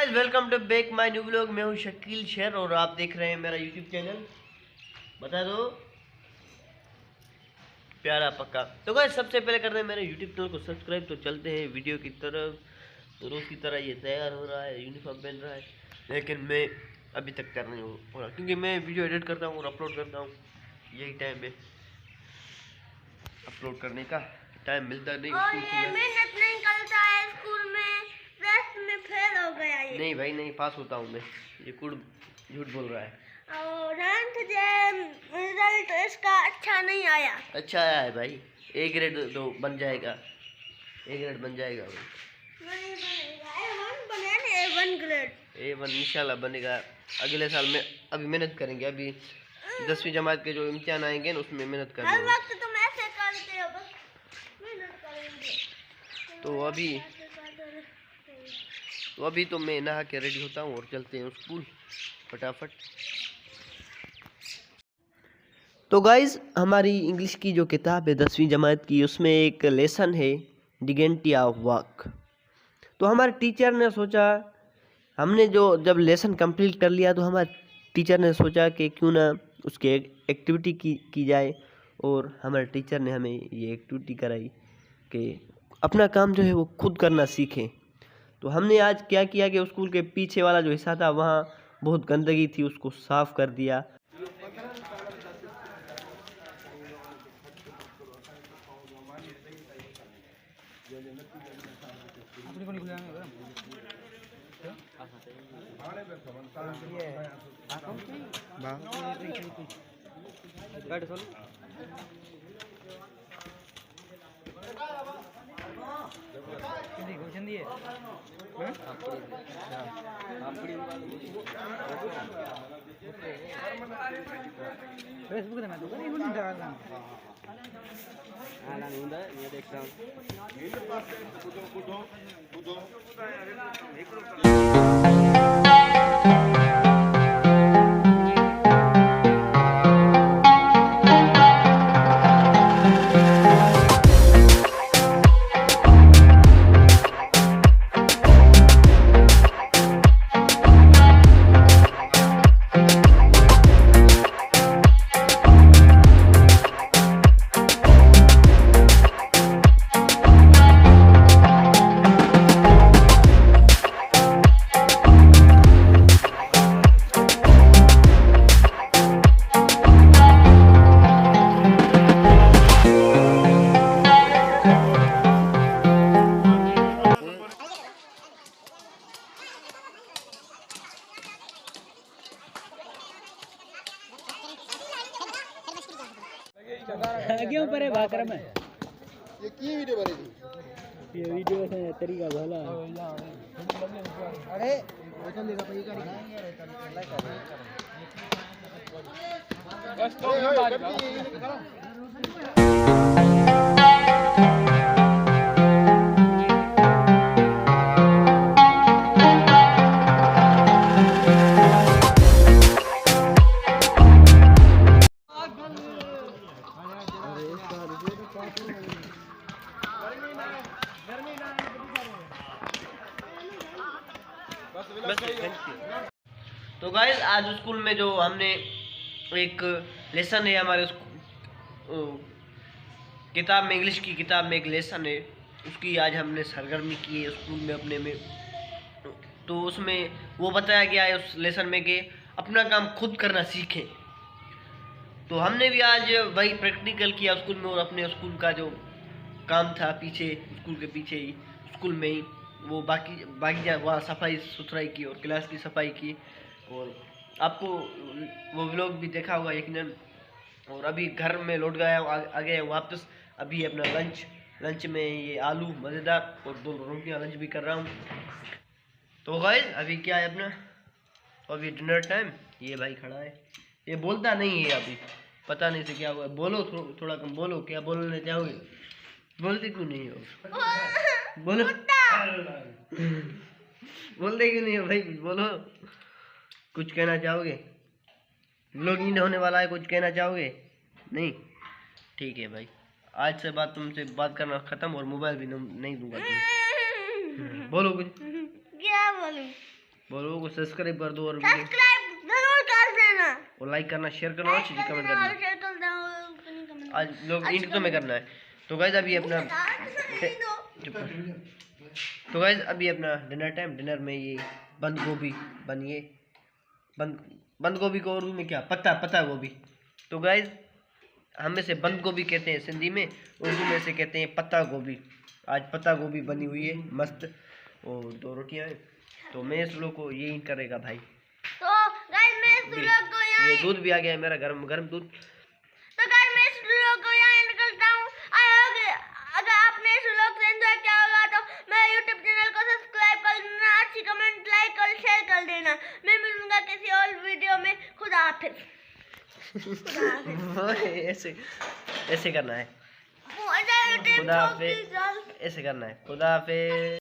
Guys, welcome to back my new vlog. मैं हूं शकील शेर और आप देख रहे हैं मेरा यूट्यूब चैनल। बता दो प्यारा पक्का। तो गाइस, सबसे पहले कर रहे हैं मेरे यूट्यूब चैनल को सब्सक्राइब। तो चलते हैं वीडियो की तरफ। तो रोज़ की तरह ये तैयार हो रहा है, यूनिफॉर्म पहन रहा है, लेकिन मैं अभी तक तैयार नहीं हो रहा क्योंकि मैं वीडियो एडिट करता हूँ और अपलोड करता हूँ। यही टाइम है अपलोड करने का, टाइम मिलता नहीं। और ये मेहनत नहीं करता है स्कूल में, टेस्ट में फेल हो गया ये। नहीं भाई, नहीं पास होता हूँ मैं। ये कुड़ झूठ बोल रहा है। और रिजल्ट इसका अच्छा नहीं आया। अच्छा आया है भाई, ए ग्रेड तो बन जाएगा, ए ग्रेड बन जाएगा भाई। नहीं बनेगा, A1 बने, A1 ग्रेड। A1 इंशाल्लाह बनेगा अगले साल में। अभी मेहनत करेंगे, अभी 10वीं जमात के जो इम्तिहान आएंगे ना उसमें मेहनत हर करेंगे। वक्त तुम ऐसे करते हो, बस मेहनत करेंगे। तो अभी तो मैं नहा के रेडी होता हूँ और चलते हैं स्कूल फटाफट। तो गाइज, हमारी इंग्लिश की जो किताब है 10वीं जमात की, उसमें एक लेसन है डिगेंटिया ऑफ वाक। तो हमारे टीचर ने सोचा, हमने जब लेसन कंप्लीट कर लिया तो हमारे टीचर ने सोचा कि क्यों ना उसकी एक्टिविटी की जाए। और हमारे टीचर ने हमें ये एक्टिविटी कराई कि अपना काम जो है वो खुद करना सीखें। तो हमने आज क्या किया कि स्कूल के पीछे वाला जो हिस्सा था वहाँ बहुत गंदगी थी, उसको साफ कर दिया। फेसबुक में तो नहीं होनी डालना आला नूंदा ये देखता हूँ। क्यों परे भाकर में ये की वीडियो बनेगी? ये वीडियो से तरीका भला अरे बोतल लेगा भाई का बस तो तो गाइस, आज स्कूल में जो हमने एक लेसन है हमारे किताब में, इंग्लिश की किताब में एक लेसन है, उसकी आज हमने सरगर्मी की है स्कूल में अपने में। तो उसमें वो बताया गया है उस लेसन में कि अपना काम खुद करना सीखें। तो हमने भी आज वही प्रैक्टिकल किया स्कूल में, और अपने स्कूल का जो काम था पीछे, स्कूल के पीछे ही स्कूल में ही वो बाकी वहाँ सफाई सुथराई की और क्लास की सफाई की। और आपको वो व्लॉग भी देखा होगा यकीनन। और अभी घर में लौट गया, आ गया वापस। अभी अपना लंच में ये आलू मज़ेदार और 2 रोटियाँ लंच भी कर रहा हूँ। तो गाइस, अभी क्या है अपना, अभी डिनर टाइम। ये भाई खड़ा है, ये बोलता नहीं है अभी, पता नहीं से क्या हुआ। बोलो थोड़ा कम बोलो, क्या बोलना चाहोगे? बोलते क्यों नहीं हो? बोलो बोलते क्यों नहीं हो भाई? बोलो, कुछ कहना चाहोगे? व्लॉग इन होने वाला है, कुछ कहना चाहोगे? नहीं, ठीक है भाई। आज से तुमसे बात करना खत्म और मोबाइल भी नहीं दूंगा तुम्हें। बोलो कुछ। क्या बोलूं? बोलो को सब्सक्राइब कर दो और वीडियो सब्सक्राइब जरूर कर देना। और लाइक करना, शेयर करना और चीज़ें कमेंट करना। शेयर कर दो। आज लोग इंट तो में करना है। तो गाइस अभी अपना तो गाइस अभी अपना डिनर टाइम। डिनर में ये बंद गोभी बनिए, बंद गोभी को उर्दू में क्या पत्ता गोभी। तो गाइस हम में से बंद गोभी कहते हैं सिंधी में, उर्दू में से कहते हैं पत्ता गोभी। आज पत्ता गोभी बनी हुई है मस्त, और 2 रोटियां हैं। तो मैं इस लोग को यही करेगा भाई। तो गाइस मैं इस व्लॉग को ये दूध भी आ गया है मेरा, गरम दूध। तो गाइस मैं इस व्लॉग को यहाँ निकलता हूँ। अगर आपने इस व्लॉग से एंजॉय किया होगा तो मेरे YouTube चैनल को सब्सक्राइब कर देना, अच्छी कमेंट, लाइक और शेयर कर देना। मैं मिलूंगा किसी और वीडियो में। खुदा हाफिज। ऐसे करना है। खुदा हाफिज। ऐसे करना है। खुदा हाफिज।